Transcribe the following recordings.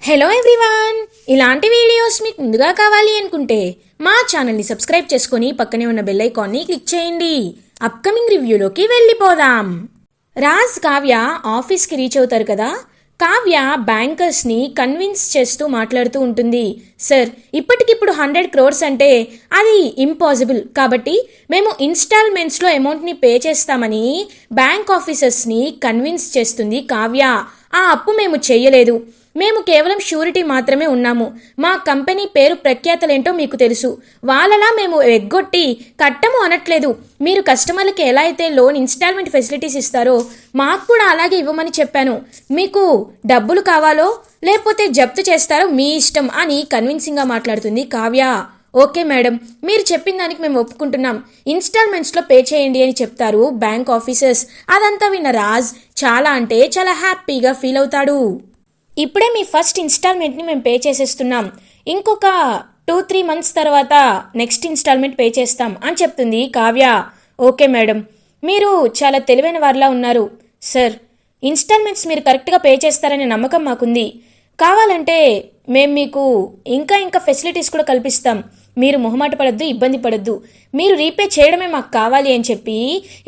Hello everyone, ఇలాంటి videos మీకు ముందుగా కావాలి అనుకుంటే మా ఛానల్ని సబ్స్క్రైబ్ చేసుకొని పక్కనే ఉన్న బెల్ ఐకాన్ని క్లిక్ చేయండి. అప్కమింగ్ రివ్యూలోకి వెళ్ళిపోదాం. రాజ్ కావ్య ఆఫీస్కి రీచ్ అవుతారు కదా. కావ్య బ్యాంకర్స్ని కన్విన్స్ చేస్తూ మాట్లాడుతూ ఉంటుంది. సార్, ఇప్పటికిప్పుడు 100 crores అంటే అది ఇంపాసిబుల్, కాబట్టి మేము ఇన్స్టాల్మెంట్స్లో అమౌంట్ని పే చేస్తామని బ్యాంక్ ఆఫీసర్స్ని కన్విన్స్ చేస్తుంది కావ్య. ఆ అప్పు మేము చెయ్యలేదు, మేము కేవలం షూరిటీ మాత్రమే ఉన్నాము. మా కంపెనీ పేరు ప్రఖ్యాతలేంటో మీకు తెలుసు. వాళ్ళలా మేము ఎగ్గొట్టి కట్టము అనట్లేదు. మీరు కస్టమర్లకి ఎలా అయితే లోన్ ఇన్స్టాల్మెంట్ ఫెసిలిటీస్ ఇస్తారో మాకు కూడా అలాగే ఇవ్వమని చెప్పాను. మీకు డబ్బులు కావాలో లేకపోతే జప్తు చేస్తారో మీ ఇష్టం అని కన్విన్సింగ్గా మాట్లాడుతుంది కావ్య. ఓకే మేడం, మీరు చెప్పిన దానికి మేము ఒప్పుకుంటున్నాం, ఇన్స్టాల్మెంట్స్లో పే చేయండి అని చెప్తారు బ్యాంక్ ఆఫీసర్స్. అదంతా విన్న రాజ్ చాలా అంటే చాలా హ్యాపీగా ఫీల్ అవుతాడు. ఇప్పుడే మీ ఫస్ట్ ఇన్స్టాల్మెంట్ని మేము పే చేసేస్తున్నాం, ఇంకొక 2-3 months తర్వాత నెక్స్ట్ ఇన్స్టాల్మెంట్ పే చేస్తాం అని చెప్తుంది కావ్య. ఓకే మేడం, మీరు చాలా తెలివైన వారిలా ఉన్నారు. సార్, ఇన్స్టాల్మెంట్స్ మీరు కరెక్ట్గా పే చేస్తారనే నమ్మకం మాకుంది. కావాలంటే మేము మీకు ఇంకా ఫెసిలిటీస్ కూడా కల్పిస్తాం. మీరు మొహమాట పడద్దు, ఇబ్బంది పడద్దు, మీరు రీపే చేయడమే మాకు కావాలి అని చెప్పి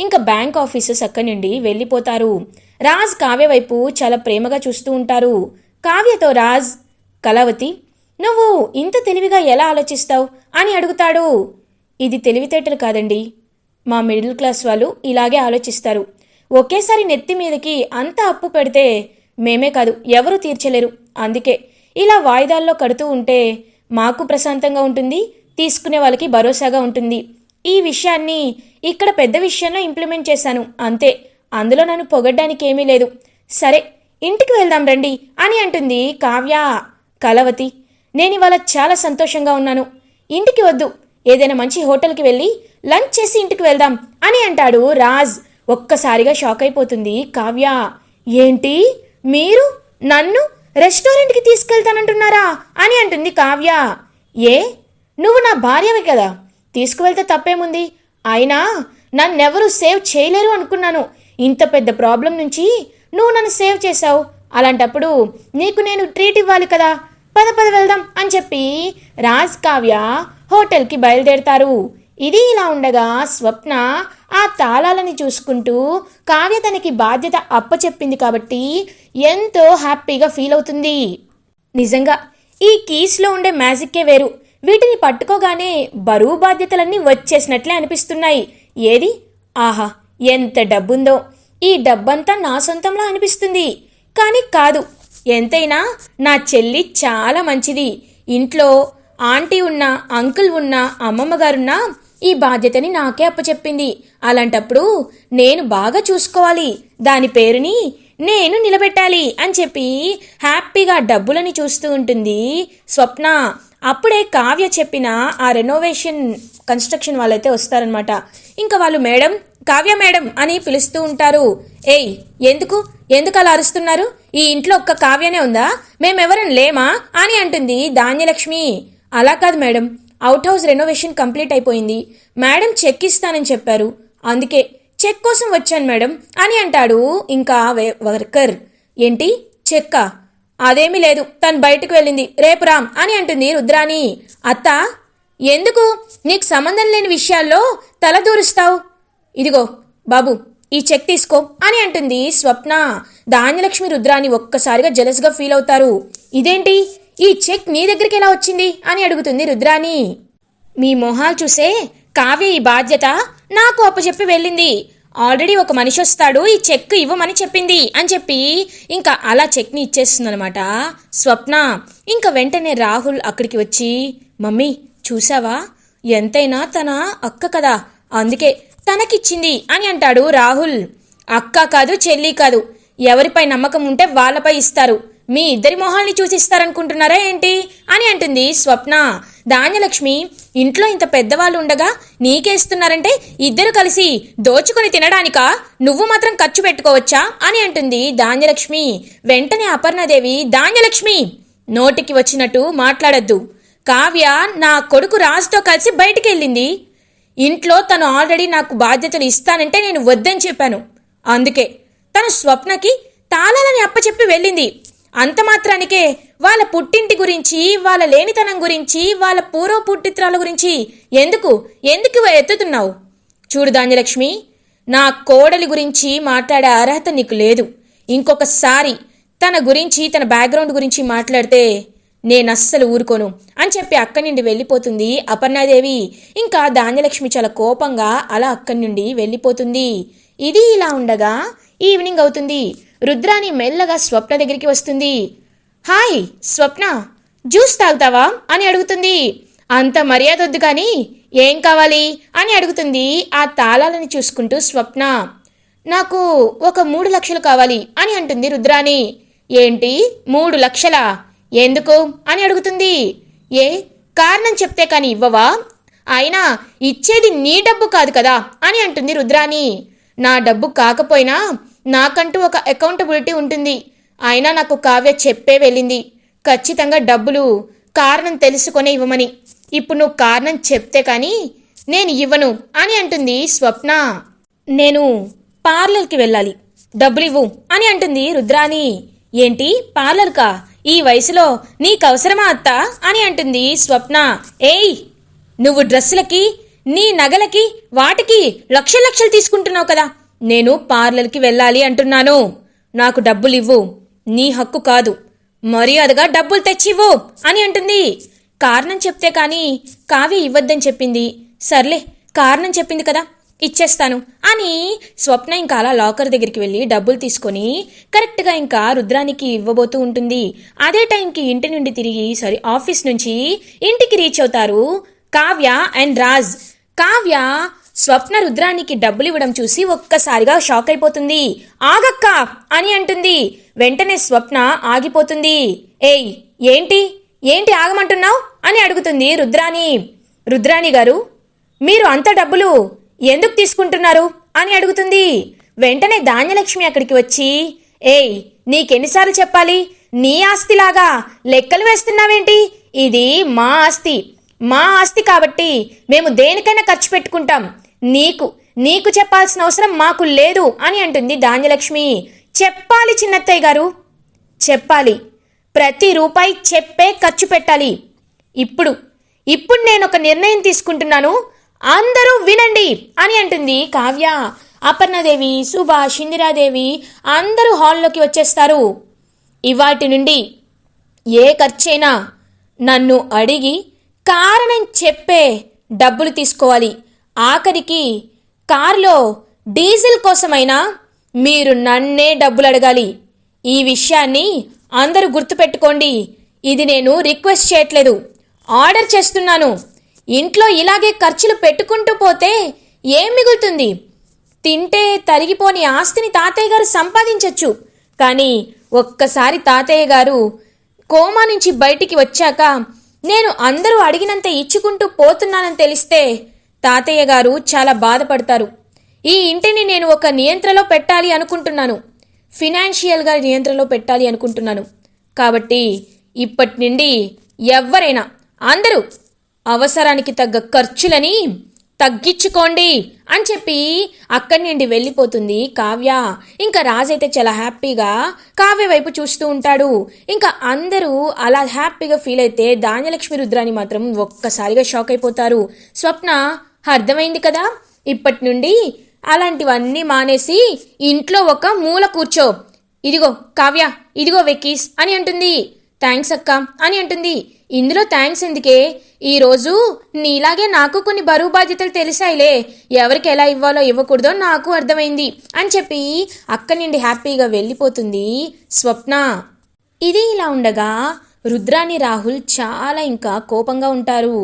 ఇంకా బ్యాంక్ ఆఫీసర్స్ అక్కడి నుండి వెళ్ళిపోతారు. రాజ్ కావ్య వైపు చాలా ప్రేమగా చూస్తూ ఉంటారు. కావ్యతో రాజ్, కళావతి, నువ్వు ఇంత తెలివిగా ఎలా ఆలోచిస్తావు అని అడుగుతాడు. ఇది తెలివితేటలు కాదండి, మా మిడిల్ క్లాస్ వాళ్ళు ఇలాగే ఆలోచిస్తారు. ఒకేసారి నెత్తి మీదకి అంత అప్పు పెడితే మేమే కాదు ఎవరూ తీర్చలేరు. అందుకే ఇలా వాయిదాల్లో కడుతూ ఉంటే మాకు ప్రశాంతంగా ఉంటుంది, తీసుకునే వాళ్ళకి భరోసాగా ఉంటుంది. ఈ విషయాన్ని ఇక్కడ పెద్ద విషయంలో ఇంప్లిమెంట్ చేశాను అంతే, అందులో నన్ను పొగడ్డానికి ఏమీ లేదు. సరే, ఇంటికి వెళ్దాం రండి అని అంటుంది కావ్య. కళావతి, నేను ఇవాళ చాలా సంతోషంగా ఉన్నాను, ఇంటికి వద్దు, ఏదైనా మంచి హోటల్కి వెళ్ళి లంచ్ చేసి ఇంటికి వెళ్దాం అని అంటాడు రాజ్. ఒక్కసారిగా షాక్ అయిపోతుంది కావ్య. ఏంటి, మీరు నన్ను రెస్టారెంట్కి తీసుకెళ్తానంటున్నారా అని అంటుంది కావ్య. ఏ, నువ్వు నా భార్యవి కదా, తీసుకువెళ్తే తప్పేముంది, అయినా నన్నెవరూ సేవ్ చేయలేరు అనుకున్నాను. ఇంత పెద్ద ప్రాబ్లం నుంచి నువ్వు నన్ను సేవ్ చేశావు, అలాంటప్పుడు నీకు నేను ట్రీట్ ఇవ్వాలి కదా, పద వెళ్దాం అని చెప్పి రాజ్ కావ్య హోటల్కి బయలుదేరతారు. ఇది ఇలా ఉండగా స్వప్న ఆ తాళాలని చూసుకుంటూ కావ్య తనకి బాధ్యత అప్పచెప్పింది కాబట్టి ఎంతో హ్యాపీగా ఫీల్ అవుతుంది. నిజంగా ఈ కీస్లో ఉండే మ్యాజిక్కే వేరు, వీటిని పట్టుకోగానే బరువు బాధ్యతలన్నీ వచ్చేసినట్లే అనిపిస్తున్నాయి. ఏది, ఆహా ఎంత డబ్బుందో, ఈ డబ్బంతా నా సొంతంలా అనిపిస్తుంది. కానీ కాదు, ఎంతైనా నా చెల్లి చాలా మంచిది. ఇంట్లో ఆంటీ ఉన్నా, అంకుల్ ఉన్నా, అమ్మమ్మ గారున్నా ఈ బాధ్యతని నాకే అప్పచెప్పింది. అలాంటప్పుడు నేను బాగా చూసుకోవాలి, దాని పేరుని నేను నిలబెట్టాలి అని చెప్పి హ్యాపీగా డబ్బులని చూస్తూ ఉంటుంది స్వప్న. అప్పుడే కావ్య చెప్పిన ఆ రెనోవేషన్ కన్స్ట్రక్షన్ వాళ్ళైతే వస్తారనమాట. ఇంకా వాళ్ళు మేడం, కావ్య మేడం అని పిలుస్తూ ఉంటారు. ఏయ్, ఎందుకు అలా అరుస్తున్నారు, ఈ ఇంట్లో ఒక్క కావ్యనే ఉందా, మేమెవరం లేమా అని అంటుంది ధాన్యలక్ష్మి. అలా కాదు madam, out house renovation complete అయిపోయింది, మేడం చెక్ ఇస్తానని చెప్పారు, అందుకే చెక్ కోసం వచ్చాను మేడం అని అంటాడు ఇంకా వర్కర్. ఏంటి చెక్కా? అదేమీ లేదు, తను బయటకు వెళ్ళింది, రేపు రామ్ అని అంటుంది రుద్రాని. అత్త, ఎందుకు నీకు సంబంధం లేని విషయాల్లో తలదూరుస్తావు? ఇదిగో బాబు, ఈ చెక్ తీసుకో అని అంటుంది స్వప్న. ధాన్యలక్ష్మి రుద్రాని ఒక్కసారిగా జెలస్గా ఫీల్ అవుతారు. ఇదేంటి, ఈ చెక్ నీ దగ్గరికి ఎలా వచ్చింది అని అడుగుతుంది రుద్రాని. మీ మొహాలు చూసే కావ్య ఈ బాధ్యత నాకు అప్పచెప్పి వెళ్ళింది. ఆల్రెడీ ఒక మనిషి వస్తాడు, ఈ చెక్ ఇవ్వమని చెప్పింది అని చెప్పి ఇంకా అలా చెక్ని ఇచ్చేస్తుందనమాట స్వప్న. ఇంకా వెంటనే రాహుల్ అక్కడికి వచ్చి, మమ్మీ చూసావా, ఎంతైనా తన అక్క కదా, అందుకే తనకిచ్చింది అని అంటాడు రాహుల్. అక్క కాదు, చెల్లి కాదు, ఎవరిపై నమ్మకం ఉంటే వాళ్ళపై ఇస్తారు, మీ ఇద్దరి మొహాల్ని చూసిస్తారనుకుంటున్నారా ఏంటి అని అంటుంది స్వప్న. ధాన్యలక్ష్మి, ఇంట్లో ఇంత పెద్దవాళ్ళు ఉండగా నీకే ఇస్తున్నారంటే ఇద్దరు కలిసి దోచుకొని తినడానికా, నువ్వు మాత్రం ఖర్చు పెట్టుకోవచ్చా అని అంటుంది ధాన్యలక్ష్మి. వెంటనే అపర్ణాదేవి, ధాన్యలక్ష్మి నోటికి వచ్చినట్టు మాట్లాడద్దు, కావ్య నా కొడుకు రాజుతో కలిసి బయటికి వెళ్ళింది, ఇంట్లో తను ఆల్రెడీ నాకు బాధ్యతలు ఇస్తానంటే నేను వద్దని చెప్పాను, అందుకే తను స్వప్నకి తాళాలని అప్పచెప్పి వెళ్ళింది, అంత మాత్రానికే వాళ్ళ పుట్టింటి గురించి, వాళ్ళ లేనితనం గురించి, వాళ్ళ పూర్వ పుట్టిత్రాల గురించి ఎందుకు ఎందుకు ఎత్తుతున్నావు? చూడు ధాన్యలక్ష్మి, నా కోడలి గురించి మాట్లాడే అర్హత నీకు లేదు. ఇంకొకసారి తన గురించి, తన బ్యాక్గ్రౌండ్ గురించి మాట్లాడితే నేను అస్సలు ఊరుకోను అని చెప్పి అక్కడి నుండి వెళ్ళిపోతుంది అపర్ణాదేవి. ఇంకా ధాన్యలక్ష్మి చాలా కోపంగా అలా అక్కడి నుండి వెళ్ళిపోతుంది. ఇది ఇలా ఉండగా ఈవినింగ్ అవుతుంది. రుద్రాని మెల్లగా స్వప్న దగ్గరికి వస్తుంది. హాయ్ స్వప్న, జ్యూస్ తాగుతావా అని అడుగుతుంది. అంత మర్యాద వద్దు కానీ ఏం కావాలి అని అడుగుతుంది ఆ తాళాలని చూసుకుంటూ స్వప్న. నాకు ఒక 3 లక్షలు కావాలి అని అంటుంది రుద్రాని. ఏంటి 3 లక్షలా? ఎందుకు అని అడుగుతుంది. ఏ కారణం చెప్తే కానీ ఇవ్వవా? అయినా ఇచ్చేది నీ డబ్బు కాదు కదా అని అంటుంది రుద్రాని. నా డబ్బు కాకపోయినా నాకంటూ ఒక అకౌంటబిలిటీ ఉంటుంది. అయినా నాకు కావ్య చెప్పే వెళ్ళింది ఖచ్చితంగా డబ్బులు కారణం తెలుసుకొనే ఇవ్వమని. ఇప్పుడు నువ్వు కారణం చెప్తే కానీ నేను ఇవ్వను అని అంటుంది స్వప్న. నేను పార్లర్కి వెళ్ళాలి, డబ్బులు ఇవ్వు అని అంటుంది రుద్రాని. ఏంటి పార్లర్కా? ఈ వయసులో నీకవసరమా అత్త అని అంటుంది స్వప్న. ఏయ్, నువ్వు డ్రెస్సులకి, నీ నగలకి, వాటికి లక్షలు తీసుకుంటున్నావు కదా. నేను పార్లర్కి వెళ్ళాలి అంటున్నాను. నాకు డబ్బులు ఇవ్వు, నీ హక్కు కాదు. మర్యాదగా డబ్బులు తెచ్చివ్వు అని అంటుంది. కారణం చెప్తే కానీ కావ్య ఇవ్వద్దని చెప్పింది. సర్లే, కారణం చెప్పింది కదా, ఇచ్చేస్తాను అని స్వప్న ఇంకా అలా లాకర్ దగ్గరికి వెళ్ళి డబ్బులు తీసుకొని కరెక్ట్గా ఇంకా రుద్రానికి ఇవ్వబోతూ ఉంటుంది. అదే టైంకి ఇంటి నుండి తిరిగి ఆఫీస్ నుంచి ఇంటికి రీచ్ అవుతారు కావ్య అండ్ రాజ్. కావ్య స్వప్న రుద్రానికి డబ్బులు ఇవ్వడం చూసి ఒక్కసారిగా షాక్ అయిపోతుంది. ఆగక్క అని అంటుంది. వెంటనే స్వప్న ఆగిపోతుంది. ఏయ్, ఏంటి ఏంటి ఆగమంటున్నావు అని అడుగుతుంది రుద్రాని. రుద్రాని గారు, మీరు అంత డబ్బులు ఎందుకు తీసుకుంటున్నారు అని అడుగుతుంది. వెంటనే ధాన్యలక్ష్మి అక్కడికి వచ్చి, ఏయ్, నీకెన్నిసార్లు చెప్పాలి? నీ ఆస్తిలాగా లెక్కలు వేస్తున్నావేంటి? ఇది మా ఆస్తి, మా ఆస్తి కాబట్టి మేము దేనికైనా ఖర్చు పెట్టుకుంటాం. నీకు చెప్పాల్సిన అవసరం మాకు లేదు అని అంటుంది ధాన్యలక్ష్మి. చెప్పాలి చిన్నత్తయ్య గారు, చెప్పాలి. ప్రతి రూపాయి చెప్పే ఖర్చు పెట్టాలి. ఇప్పుడు నేను ఒక నిర్ణయం తీసుకుంటున్నాను, అందరూ వినండి అని అంటుంది కావ్య. అపర్ణాదేవి, సుభాష్, ఇందిరాదేవి అందరూ హాల్లోకి వచ్చేస్తారు. ఇవాటి నుండి ఏ ఖర్చైనా నన్ను అడిగి కారణం చెప్పే డబ్బులు తీసుకోవాలి. ఆఖరికి కారులో డీజిల్ కోసమైనా మీరు నన్నే డబ్బులు అడగాలి. ఈ విషయాన్ని అందరూ గుర్తుపెట్టుకోండి. ఇది నేను రిక్వెస్ట్ చేయట్లేదు, ఆర్డర్ చేస్తున్నాను. ఇంట్లో ఇలాగే ఖర్చులు పెట్టుకుంటూ పోతే ఏం మిగులుతుంది? తింటే తరిగిపోని ఆస్తిని తాతయ్య గారు సంపాదించవచ్చు. కానీ ఒక్కసారి తాతయ్య గారు కోమా నుంచి బయటికి వచ్చాక నేను అందరూ అడిగినంత ఇచ్చుకుంటూ పోతున్నానని తెలిస్తే తాతయ్య గారు చాలా బాధపడతారు. ఈ ఇంటిని నేను ఒక నియంత్రణలో పెట్టాలి అనుకుంటున్నాను, ఫినాన్షియల్గా నియంత్రణలో పెట్టాలి అనుకుంటున్నాను. కాబట్టి ఇప్పటి నుండి ఎవరైనా అందరూ అవసరానికి తగ్గ ఖర్చులని తగ్గించుకోండి అని చెప్పి అక్కడి నుండి వెళ్ళిపోతుంది కావ్య. ఇంకా రాజైతే చాలా హ్యాపీగా కావ్య వైపు చూస్తూ ఉంటాడు. ఇంకా అందరూ అలా హ్యాపీగా ఫీల్ అయితే ధాన్యలక్ష్మి రుద్రాని మాత్రం ఒక్కసారిగా షాక్ అయిపోతారు. స్వప్న, అర్థమైంది కదా, ఇప్పటి నుండి అలాంటివన్నీ మానేసి ఇంట్లో ఒక మూల కూర్చో. ఇదిగో కావ్య, ఇదిగో వెక్కీస్ అని అంటుంది. థ్యాంక్స్ అక్క అని అంటుంది. ఇందులో థ్యాంక్స్ ఎందుకే, ఈరోజు నీలాగే నాకు కొన్ని బరువు బాధ్యతలు తెలిసాయిలే, ఎవరికి ఎలా ఇవ్వాలో ఇవ్వకూడదో నాకు అర్థమైంది అని చెప్పి అక్కడి నుండి హ్యాపీగా వెళ్ళిపోతుంది స్వప్న. ఇది ఇలా ఉండగా రుద్రాని, రాహుల్ చాలా ఇంకా కోపంగా ఉంటారు.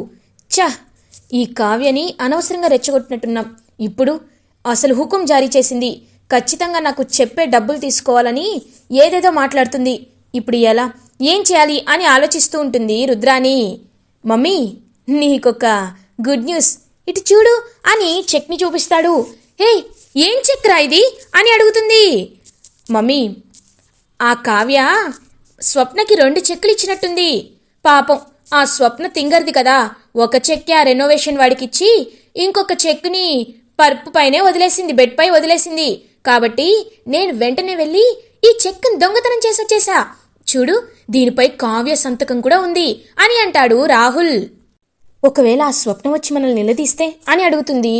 ఈ కావ్యని అనవసరంగా రెచ్చగొట్టినట్టున్నాం. ఇప్పుడు అసలు హుకుం జారీ చేసింది, ఖచ్చితంగా నాకు చెప్పే డబ్బులు తీసుకోవాలని ఏదేదో మాట్లాడుతుంది. ఇప్పుడు ఎలా, ఏం చేయాలి అని ఆలోచిస్తూ ఉంటుంది రుద్రాని. మమ్మీ, నీకొక గుడ్ న్యూస్, ఇటు చూడు అని చెక్ని చూపిస్తాడు. హే, ఏం చెక్రా ఇది అని అడుగుతుంది. మమ్మీ, ఆ కావ్య స్వప్నకి 2 చెక్కులు ఇచ్చినట్టుంది. పాపం ఆ స్వప్న తింగర్ది కదా, ఒక చెక్కి ఆ రెనోవేషన్ వాడికిచ్చి ఇంకొక చెక్కుని పరుపు పైనే వదిలేసింది, బెడ్ పై వదిలేసింది. కాబట్టి నేను వెంటనే వెళ్ళి ఈ చెక్కుని దొంగతనం చేసొచ్చేసా. చూడు, దీనిపై కావ్య సంతకం కూడా ఉంది అని అంటాడు రాహుల్. ఒకవేళ ఆ స్వప్నం వచ్చి మనల్ని నిలదీస్తే అని అడుగుతుంది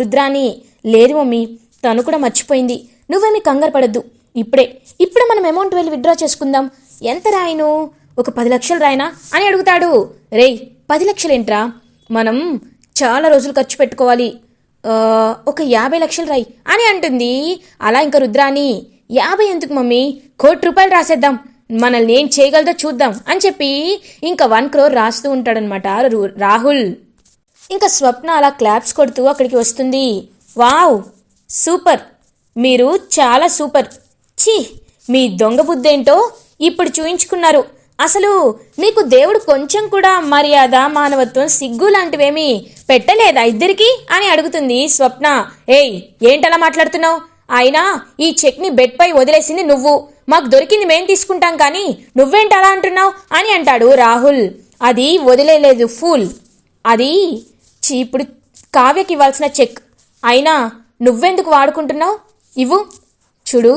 రుద్రాని. లేదు మమ్మీ, తను కూడా మర్చిపోయింది, నువ్వేమీ కంగారు పడద్దు. ఇప్పుడే మనం అమౌంట్ వెళ్ళి విత్డ్రా చేసుకుందాం. ఎంత రాయను? ఒక 10 లక్షలు రాయనా అని అడుగుతాడు. రేయ్, 10 లక్షలేంట్రా, మనం చాలా రోజులు ఖర్చు పెట్టుకోవాలి, ఒక 50 లక్షలు రాయి అని అంటుంది. అలా ఇంకా రుద్రాని, 50 ఎందుకు మమ్మీ, 1 కోటి రూపాయలు రాసేద్దాం, మనల్ని ఏం చేయగలదో చూద్దాం అని చెప్పి ఇంకా 1 crore రాస్తూ ఉంటాడనమాట రాహుల్. ఇంకా స్వప్న అలా క్లాప్స్ కొడుతూ అక్కడికి వస్తుంది. వావ్, సూపర్, మీరు చాలా సూపర్. ఛీ, మీ దొంగ బుద్ధేంటో ఇప్పుడు చూయించుకున్నారు. అసలు మీకు దేవుడు కొంచెం కూడా మర్యాద, మానవత్వం, సిగ్గు లాంటివేమీ పెట్టలేదా ఇద్దరికి అని అడుగుతుంది స్వప్న. ఏయ్, ఏంటలా మాట్లాడుతున్నావు? అయినా ఈ చెక్ని బెడ్ పై వదిలేసింది నువ్వు, మాకు దొరికింది మేం తీసుకుంటాం, కానీ నువ్వేంటలా అంటున్నావు అని అంటాడు రాహుల్. అది వదిలేదు ఫూల్, అది ఇప్పుడు కావ్యకి ఇవ్వాల్సిన చెక్, అయినా నువ్వెందుకు వాడుకుంటున్నావు? ఇవ్వు. చూడు,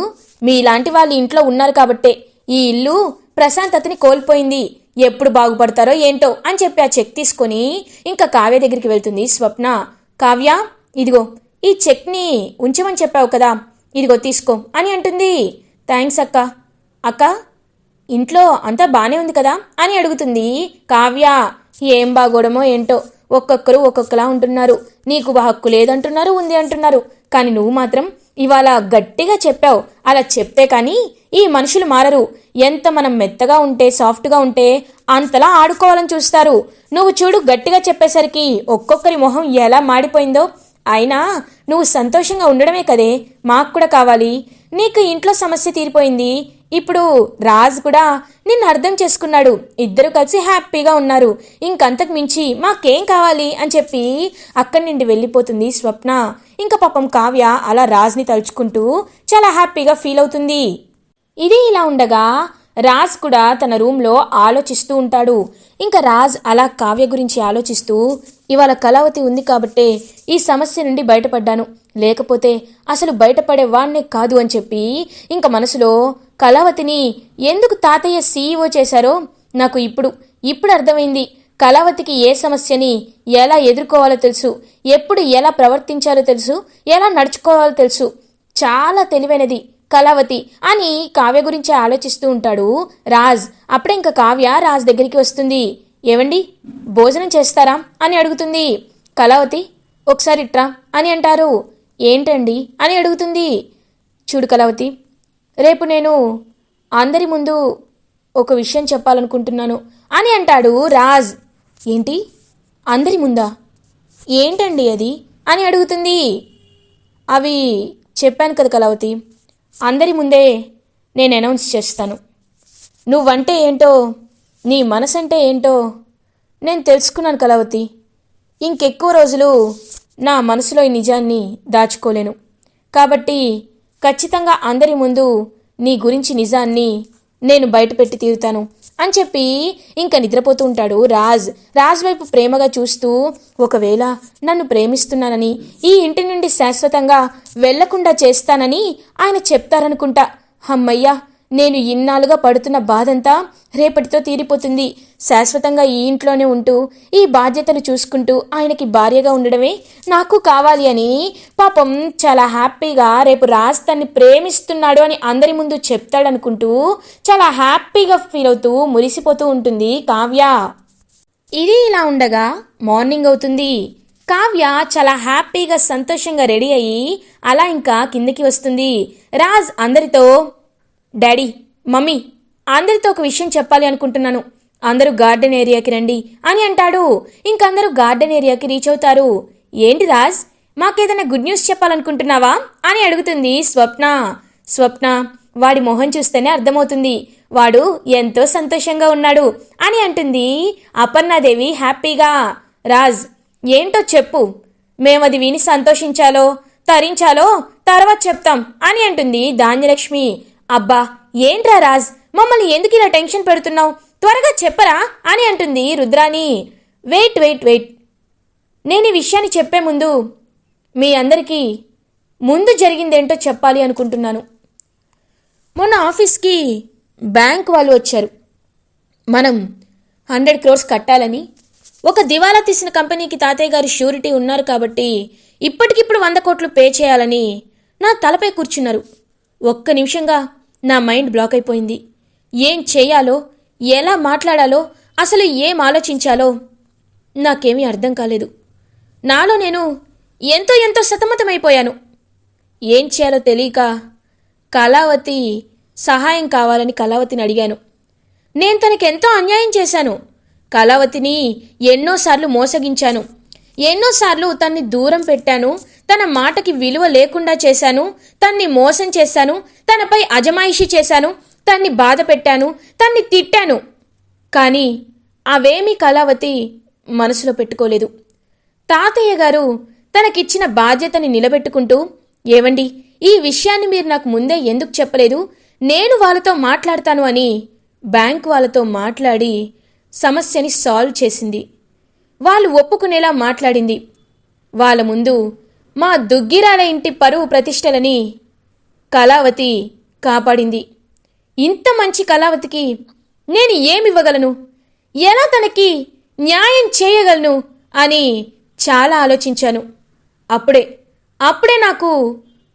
మీలాంటి వాళ్ళు ఇంట్లో ఉన్నారు కాబట్టే ఈ ఇల్లు ప్రశాంతతని కోల్పోయింది, ఎప్పుడు బాగుపడతారో ఏంటో అని చెప్పి ఆ చెక్ తీసుకొని ఇంకా కావ్య దగ్గరికి వెళ్తుంది స్వప్న. కావ్య, ఇదిగో ఈ చెక్ని ఉంచమని చెప్పావు కదా, ఇదిగో తీసుకో అని అంటుంది. థ్యాంక్స్ అక్క. అక్క, ఇంట్లో అంతా బానే ఉంది కదా అని అడుగుతుంది కావ్య. ఏం బాగోడమో ఏంటో, ఒక్కొక్కరు ఒక్కొక్కలా ఉంటున్నారు. నీకు హక్కు లేదంటున్నారు, ఉంది అంటున్నారు, కానీ నువ్వు మాత్రం ఇవాళ గట్టిగా చెప్పావు. అలా చెప్తే కానీ ఈ మనుషులు మారరు. ఎంత మనం మెత్తగా ఉంటే, సాఫ్ట్గా ఉంటే అంతలా ఆడుకోవాలని చూస్తారు. నువ్వు చూడు, గట్టిగా చెప్పేసరికి ఒక్కొక్కరి మొహం ఎలా మాడిపోయిందో. అయినా నువ్వు సంతోషంగా ఉండడమే కదే మాకు కూడా కావాలి. నీకు ఇంట్లో సమస్య తీరిపోయింది, ఇప్పుడు రాజ్ కూడా నిన్ను అర్థం చేసుకున్నాడు, ఇద్దరు కలిసి హ్యాపీగా ఉన్నారు, ఇంకంతకు మించి మాకేం కావాలి అని చెప్పి అక్కడి నుండి వెళ్ళిపోతుంది స్వప్న. ఇంకా పాపం కావ్య అలా రాజ్ని తలుచుకుంటూ చాలా హ్యాపీగా ఫీల్ అవుతుంది. ఇది ఇలా ఉండగా రాజ్ కూడా తన రూమ్లో ఆలోచిస్తూ ఉంటాడు. ఇంకా రాజ్ అలా కావ్య గురించి ఆలోచిస్తూ, ఇవాళ కళావతి ఉంది కాబట్టే ఈ సమస్య నుండి బయటపడ్డాను, లేకపోతే అసలు బయటపడేవాణ్ణే కాదు అని చెప్పి ఇంకా మనసులో కళావతిని ఎందుకు తాతయ్య CEO చేశారో నాకు ఇప్పుడు అర్థమైంది. కళావతికి ఏ సమస్యని ఎలా ఎదుర్కోవాలో తెలుసు, ఎప్పుడు ఎలా ప్రవర్తించాలో తెలుసు, ఎలా నడుచుకోవాలో తెలుసు. చాలా తెలివైనది కళావతి అని కావ్య గురించి ఆలోచిస్తూ ఉంటాడు రాజ్. అప్పుడే ఇంకా కావ్య రాజ్ దగ్గరికి వస్తుంది. ఏవండి, భోజనం చేస్తారా అని అడుగుతుంది. కళావతి, ఒకసారి ఇట్రా అని అంటారు. ఏంటండి అని అడుగుతుంది. చూడు కళావతి, రేపు నేను అందరి ముందు ఒక విషయం చెప్పాలనుకుంటున్నాను అని అంటాడు రాజ్. ఏంటి, అందరి ముందా? ఏంటండి అది అని అడుగుతుంది. అవి చెప్పాను కదా కళావతి, అందరి ముందే నేను అనౌన్స్ చేస్తాను. నువ్వంటే ఏంటో, నీ మనసంటే ఏంటో నేను తెలుసుకున్నాను కళావతి. ఇంకెక్కువ రోజులు నా మనసులో ఈ నిజాన్ని దాచుకోలేను, కాబట్టి ఖచ్చితంగా అందరి ముందు నీ గురించి నిజాన్ని నేను బయటపెట్టి తీరుతాను అని చెప్పి ఇంకా నిద్రపోతూ ఉంటాడు రాజ్ వైపు ప్రేమగా చూస్తూ, ఒకవేళ నన్ను ప్రేమిస్తున్నానని, ఈ ఇంటి నుండి శాశ్వతంగా వెళ్లకుండా చేస్తానని ఆయన చెప్తారనుకుంటా. అమ్మయ్యా, నేను ఇన్నాళ్ళుగా పడుతున్న బాధంతా రేపటితో తీరిపోతుంది. శాశ్వతంగా ఈ ఇంట్లోనే ఉంటూ ఈ బాధ్యతలు చూసుకుంటూ ఆయనకి భార్యగా ఉండడమే నాకు కావాలి అని పాపం చాలా హ్యాపీగా రేపు రాజ్ తన్ని ప్రేమిస్తున్నాడు అని అందరి ముందు చెప్తాడనుకుంటూ చాలా హ్యాపీగా ఫీల్ అవుతూ మురిసిపోతూ ఉంటుంది కావ్య. ఇది ఇలా ఉండగా మార్నింగ్ అవుతుంది. కావ్య చాలా హ్యాపీగా సంతోషంగా రెడీ అయ్యి అలా ఇంకా కిందకి వస్తుంది. రాజ్ అందరితో, డాడీ, మమ్మీ, అందరితో ఒక విషయం చెప్పాలి అనుకుంటున్నాను, అందరూ గార్డెన్ ఏరియాకి రండి అని అంటాడు. ఇంకందరూ గార్డెన్ ఏరియాకి రీచ్ అవుతారు. ఏంటి రాజ్, మాకేదైనా గుడ్ న్యూస్ చెప్పాలనుకుంటున్నావా అని అడుగుతుంది స్వప్న. వాడి మొహం చూస్తేనే అర్థమవుతుంది, వాడు ఎంతో సంతోషంగా ఉన్నాడు అని అంటుంది అపర్ణాదేవి హ్యాపీగా. రాజ్, ఏంటో చెప్పు, మేమది విని సంతోషించాలో తరించాలో తర్వాత చెప్తాం అని అంటుంది ధాన్యలక్ష్మి. అబ్బా, ఏంట్రా రాజ్, మమ్మల్ని ఎందుకు ఇలా టెన్షన్ పెడుతున్నావు, త్వరగా చెప్పరా అని అంటుంది రుద్రాని. వెయిట్, నేను ఈ విషయాన్ని చెప్పే ముందు మీ అందరికీ ముందు జరిగిందేంటో చెప్పాలి అనుకుంటున్నాను. మొన్న ఆఫీస్కి బ్యాంక్ వాళ్ళు వచ్చారు. మనం 100 crores కట్టాలని, ఒక దివాలా తీసిన కంపెనీకి తాతయ్య గారు ష్యూరిటీ ఉన్నారు కాబట్టి ఇప్పటికిప్పుడు 100 కోట్లు పే చేయాలని నా తలపై కూర్చున్నారు. ఒక్క నిమిషంగా నా మైండ్ బ్లాక్ అయిపోయింది. ఏం చేయాలో, ఎలా మాట్లాడాలో, అసలు ఏం ఆలోచించాలో నాకేమీ అర్థం కాలేదు. నాలో నేను ఎంతో సతమతమైపోయాను. ఏం చేయాలో తెలియక కళావతి సహాయం కావాలని కళావతిని అడిగాను. నేను తనకెంతో అన్యాయం చేశాను. కళావతిని ఎన్నోసార్లు మోసగించాను. ఎన్నోసార్లు తన్ని దూరం పెట్టాను. తన మాటకి విలువ లేకుండా చేశాను. తన్ని మోసం చేశాను. తనపై అజమాయిషీ చేశాను. తన్ని బాధ పెట్టాను. తన్ని తిట్టాను. కానీ అవేమీ కళావతి మనసులో పెట్టుకోలేదు. తాతయ్య గారు తనకిచ్చిన బాధ్యతని నిలబెట్టుకుంటూ, ఏవండి, ఈ విషయాన్ని మీరు నాకు ముందే ఎందుకు చెప్పలేదు, నేను వాళ్ళతో మాట్లాడతాను అని బ్యాంకు వాళ్ళతో మాట్లాడి సమస్యని సాల్వ్ చేసింది. వాళ్ళు ఒప్పుకునేలా మాట్లాడింది. వాళ్ళ ముందు మా దుగ్గిరాల ఇంటి పరువు ప్రతిష్టలని కళావతి కాపాడింది. ఇంత మంచి కళావతికి నేను ఏమివ్వగలను, ఎలా తనకి న్యాయం చేయగలను అని చాలా ఆలోచించాను. అప్పుడే నాకు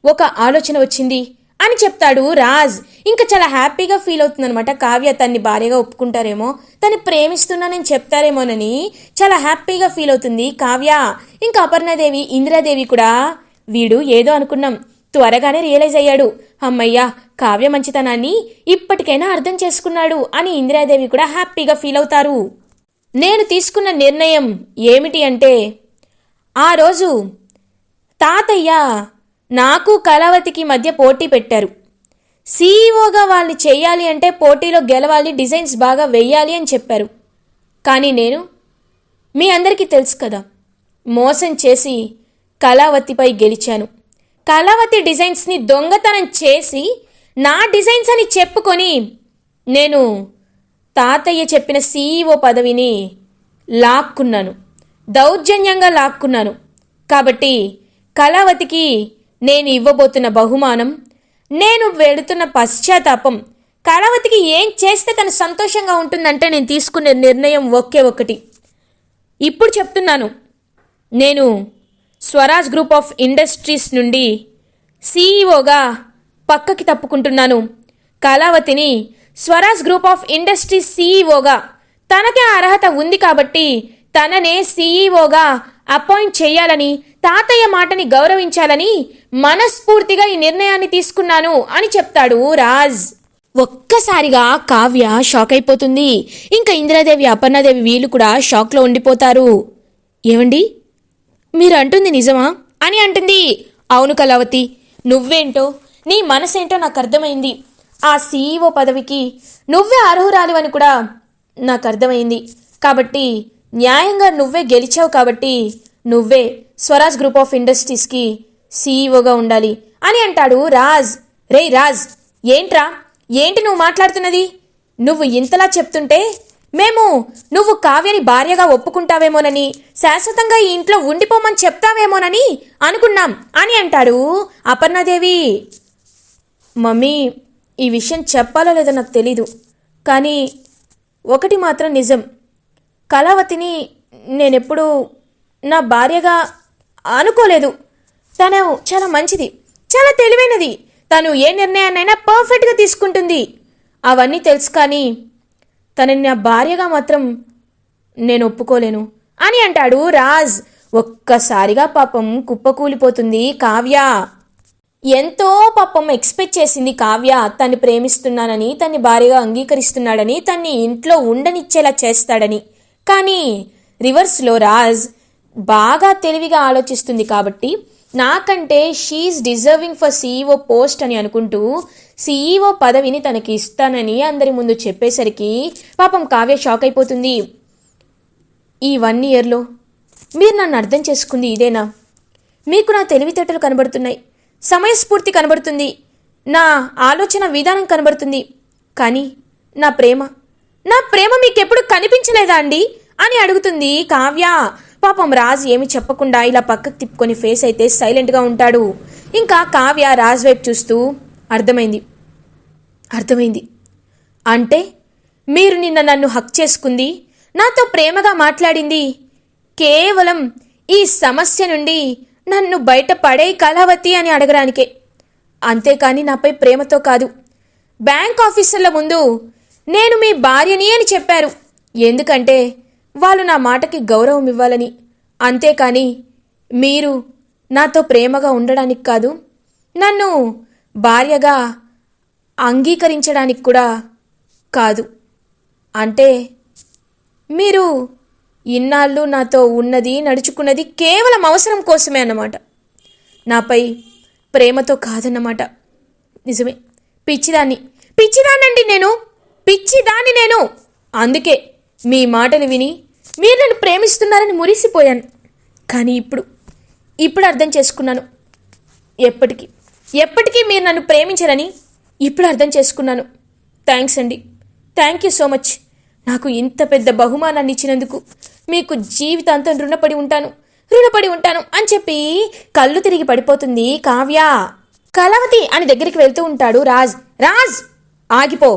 ఒక ఆలోచన వచ్చింది అని చెప్తాడు రాజ్. ఇంకా చాలా హ్యాపీగా ఫీల్ అవుతుందనమాట. కావ్య తన్ని భార్యగా ఒప్పుకుంటారేమో, తను ప్రేమిస్తున్నానని చెప్తారేమోనని చాలా హ్యాపీగా ఫీల్ అవుతుంది కావ్య. ఇంకా అపర్ణాదేవి, ఇందిరాదేవి కూడా వీడు ఏదో అనుకున్నాం, త్వరగానే రియలైజ్ అయ్యాడు, అమ్మయ్యా కావ్య మంచితనాన్ని ఇప్పటికైనా అర్థం చేసుకున్నాడు అని ఇందిరాదేవి కూడా హ్యాపీగా ఫీల్ అవుతారు. నేను తీసుకున్న నిర్ణయం ఏమిటి అంటే, ఆ రోజు తాతయ్య నాకు కళావతికి మధ్య పోటీ పెట్టారు. సీఈఓగా వాళ్ళని చెయ్యాలి అంటే పోటీలో గెలవాలి, డిజైన్స్ బాగా వెయ్యాలి అని చెప్పారు. కానీ నేను, మీ అందరికీ తెలుసు కదా, మోసం చేసి కళావతిపై గెలిచాను. కళావతి డిజైన్స్ని దొంగతనం చేసి నా డిజైన్స్ అని చెప్పుకొని నేను తాతయ్య చెప్పిన సీఈఓ పదవిని లాక్కున్నాను, దౌర్జన్యంగా లాక్కున్నాను. కాబట్టి కళావతికి నేను ఇవ్వబోతున్న బహుమానం, నేను వెళుతున్న పశ్చాత్తాపం, కళావతికి ఏం చేస్తే తను సంతోషంగా ఉంటుందంటే నేను తీసుకునే నిర్ణయం ఒకే ఒకటి. ఇప్పుడు చెప్తున్నాను, నేను స్వరాజ్ గ్రూప్ ఆఫ్ ఇండస్ట్రీస్ నుండి సీఈఓగా పక్కకి తప్పుకుంటున్నాను. కళావతిని స్వరాజ్ గ్రూప్ ఆఫ్ ఇండస్ట్రీస్ సీఈఓగా, తనకే అర్హత ఉంది కాబట్టి తననే సీఈఓగా అపాయింట్ చేయాలని, తాతయ్య మాటని గౌరవించాలని మనస్ఫూర్తిగా ఈ నిర్ణయాన్ని తీసుకున్నాను అని చెప్తాడు రాజ్. ఒక్కసారిగా కావ్య షాక్ అయిపోతుంది. ఇంకా ఇందిరాదేవి, అపర్ణాదేవి వీళ్ళు కూడా షాక్లో ఉండిపోతారు. ఏమండి, మీరు అంటుంది నిజమా అని అంటుంది. అవును కళావతి, నువ్వేంటో నీ మనసేంటో నాకు అర్థమైంది. ఆ సీఈఓ పదవికి నువ్వే అర్హురాలివని కూడా నాకు అర్థమైంది. కాబట్టి న్యాయంగా నువ్వే గెలిచావు కాబట్టి నువ్వే స్వరాజ్ గ్రూప్ ఆఫ్ ఇండస్ట్రీస్కి సీఈఓగా ఉండాలి అని అంటాడు రాజ్. రేయ్ రాజ్, ఏంటి నువ్వు మాట్లాడుతున్నది? నువ్వు ఇంతలా చెప్తుంటే మేము నువ్వు కావ్యని భార్యగా ఒప్పుకుంటావేమోనని, శాశ్వతంగా ఈ ఇంట్లో ఉండిపోమని చెప్తావేమోనని అనుకున్నాం అని అంటాడు అపర్ణాదేవి. మమ్మీ, ఈ విషయం చెప్పాలో లేదో నాకు తెలీదు, కానీ ఒకటి మాత్రం నిజం, కళావతిని నేనెప్పుడూ నా భార్యగా అనుకోలేదు. తను చాలా మంచిది, చాలా తెలివైనది, తను ఏ నిర్ణయాన్నైనా పర్ఫెక్ట్గా తీసుకుంటుంది, అవన్నీ తెలుసు. కానీ తనని నా భార్యగా మాత్రం నేను ఒప్పుకోలేను అని అంటాడు రాజ్. ఒక్కసారిగా పాపం కుప్పకూలిపోతుంది కావ్య. ఎంతో పాపం ఎక్స్పెక్ట్ చేసింది కావ్య, తన్ని ప్రేమిస్తున్నానని, తన్ని భార్యగా అంగీకరిస్తున్నాడని, తన్ని ఇంట్లో ఉండనిచ్చేలా చేస్తాడని. కానీ రివర్స్లో రాజ్ బాగా తెలివిగా ఆలోచిస్తుంది కాబట్టి నాకంటే she's deserving for CEO post అని అనుకుంటూ సీఈఓ పదవిని తనకి ఇస్తానని అందరి ముందు చెప్పేసరికి పాపం కావ్య షాక్ అయిపోతుంది. ఈ 1 yearలో మీరు నన్ను అర్థం చేసుకుంది ఇదేనా? మీకు నా తెలివితేటలు కనబడుతున్నాయి, సమయస్ఫూర్తి కనబడుతుంది, నా ఆలోచన విధానం కనబడుతుంది, కానీ నా ప్రేమ మీకెప్పుడు కనిపించలేదా అండి అని అడుగుతుంది కావ్య. పాపం రాజ్ ఏమి చెప్పకుండా ఇలా పక్కకు తిప్పుకొని ఫేస్ అయితే సైలెంట్గా ఉంటాడు. ఇంకా కావ్య రాజ్ వైపు చూస్తూ అర్థమైంది, అంటే మీరు నిన్న నన్ను హక్ చేసుకుంది, నాతో ప్రేమగా మాట్లాడింది కేవలం ఈ సమస్య నుండి నన్ను బయట పడే కళావతి అని అడగడానికే, అంతేకాని నాపై ప్రేమతో కాదు. బ్యాంక్ ఆఫీసర్ల ముందు నేను మీ భార్యని అని చెప్పారు, ఎందుకంటే వాళ్ళు నా మాటకి గౌరవం ఇవ్వాలని, అంతేకాని మీరు నాతో ప్రేమగా ఉండడానికి కాదు, నన్ను భార్యగా అంగీకరించడానికి కూడా కాదు. అంటే మీరు ఇన్నాళ్ళు నాతో ఉన్నది నడుచుకున్నది కేవలం అవసరం కోసమే అన్నమాట, నాపై ప్రేమతో కాదన్నమాట. నిజమే, పిచ్చిదాన్నండి నేను, పిచ్చిదాన్ని నేను. అందుకే మీ మాటలు విని మీరు నన్ను ప్రేమిస్తున్నారని మురిసిపోయాను. కానీ ఇప్పుడు అర్థం చేసుకున్నాను, ఎప్పటికీ మీరు నన్ను ప్రేమించరని ఇప్పుడు అర్థం చేసుకున్నాను. థ్యాంక్స్ అండి, థ్యాంక్ యూ సో మచ్. నాకు ఇంత పెద్ద బహుమానాన్ని ఇచ్చినందుకు మీకు జీవితాంతం రుణపడి ఉంటాను అని చెప్పి కళ్ళు తిరిగి పడిపోతుంది కావ్య. కళావతి అని దగ్గరికి వెళ్తూ ఉంటాడు రాజ్ ఆగిపో,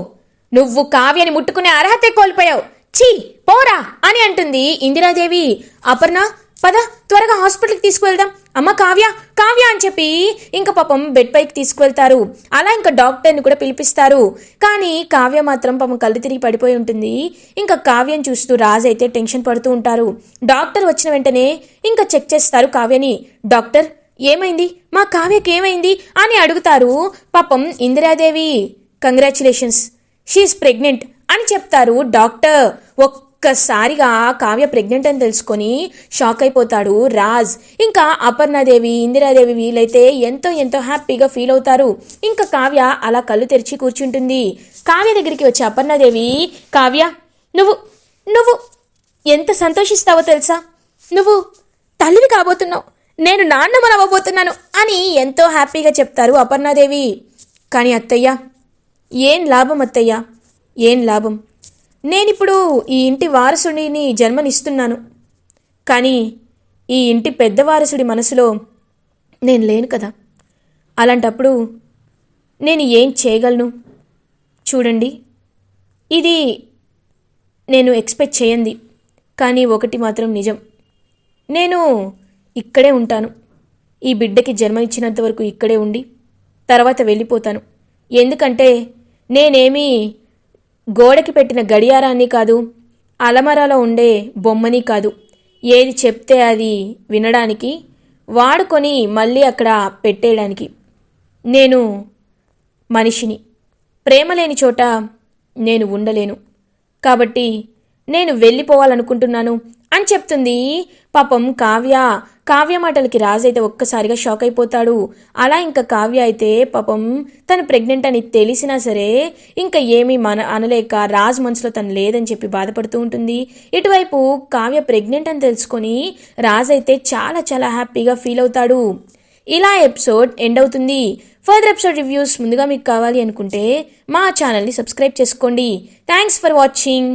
నువ్వు కావ్యని ముట్టుకునే అర్హతే కోల్పోయావు, ఛీ పోరా అని అంటుంది ఇందిరాదేవి. అపర్ణ పద త్వరగా హాస్పిటల్కి తీసుకువెళ్దాం, అమ్మ కావ్య అని చెప్పి ఇంకా పాపం బెడ్ పైకి తీసుకువెళ్తారు. అలా ఇంకా డాక్టర్ని కూడా పిలిపిస్తారు. కానీ కావ్య మాత్రం పాపం కళ్ళు తిరిగి పడిపోయి ఉంటుంది. ఇంకా కావ్యం చూస్తూ రాజ్ అయితే టెన్షన్ పడుతూ ఉంటారు. డాక్టర్ వచ్చిన వెంటనే ఇంకా చెక్ చేస్తారు కావ్యని. డాక్టర్ ఏమైంది, మా కావ్యకి ఏమైంది అని అడుగుతారు. పాపం ఇందిరాదేవి కంగ్రాచులేషన్స్, షీఈస్ ప్రెగ్నెంట్ అని చెప్తారు డాక్టర్. ఒక్కసారిగా కావ్య ప్రెగ్నెంట్ అని తెలుసుకొని షాక్ అయిపోతాడు రాజ్. ఇంకా అపర్ణాదేవి ఇందిరాదేవి వీలైతే ఎంతో హ్యాపీగా ఫీల్ అవుతారు. ఇంకా కావ్య అలా కళ్ళు తెరిచి కూర్చుంటుంది. కావ్య దగ్గరికి వచ్చి అపర్ణాదేవి, కావ్య నువ్వు ఎంత సంతోషిస్తావో తెలుసా, నువ్వు తల్లివి కాబోతున్నావు, నేను నాన్నమ్మనవ్వబోతున్నాను అని ఎంతో హ్యాపీగా చెప్తారు అపర్ణాదేవి. కానీ అత్తయ్య ఏం లాభం అత్తయ్య, ఏం లాభం, నేనిప్పుడు ఈ ఇంటి వారసుడిని జన్మనిస్తున్నాను, కానీ ఈ ఇంటి పెద్ద వారసుడి మనసులో నేను లేను కదా, అలాంటప్పుడు నేను ఏం చేయగలను? చూడండి, ఇది నేను ఎక్స్పెక్ట్ చేయండి, కానీ ఒకటి మాత్రం నిజం, నేను ఇక్కడే ఉంటాను, ఈ బిడ్డకి జన్మనిచ్చినంత వరకు ఇక్కడే ఉండి తర్వాత వెళ్ళిపోతాను. ఎందుకంటే నేనేమీ గోడకి పెట్టిన గడియారాన్ని కాదు, అలమరాలో ఉండే బొమ్మని కాదు, ఏది చెప్తే అది వినడానికి, వాడుకొని మళ్ళీ అక్కడ పెట్టేయడానికి. నేను మనిషిని, ప్రేమ లేని చోట నేను ఉండలేను, కాబట్టి నేను వెళ్ళిపోవాలనుకుంటున్నాను అని చెప్తుంది పాపం కావ్య మాటలకి రాజ్ అయితే ఒక్కసారిగా షాక్ అయిపోతాడు. అలా ఇంకా కావ్య అయితే పాపం తను ప్రెగ్నెంట్ అని తెలిసినా సరే ఇంకా ఏమీ అనలేక రాజ్ మనసులో తను లేదని చెప్పి బాధపడుతూ ఉంటుంది. ఇటువైపు కావ్య ప్రెగ్నెంట్ అని తెలుసుకొని రాజ్ అయితే చాలా హ్యాపీగా ఫీల్ అవుతాడు. ఇలా ఎపిసోడ్ ఎండ్ అవుతుంది. ఫర్దర్ ఎపిసోడ్ రివ్యూస్ ముందుగా మీకు కావాలి అనుకుంటే మా ఛానల్ని సబ్స్క్రైబ్ చేసుకోండి. Thanks for watching.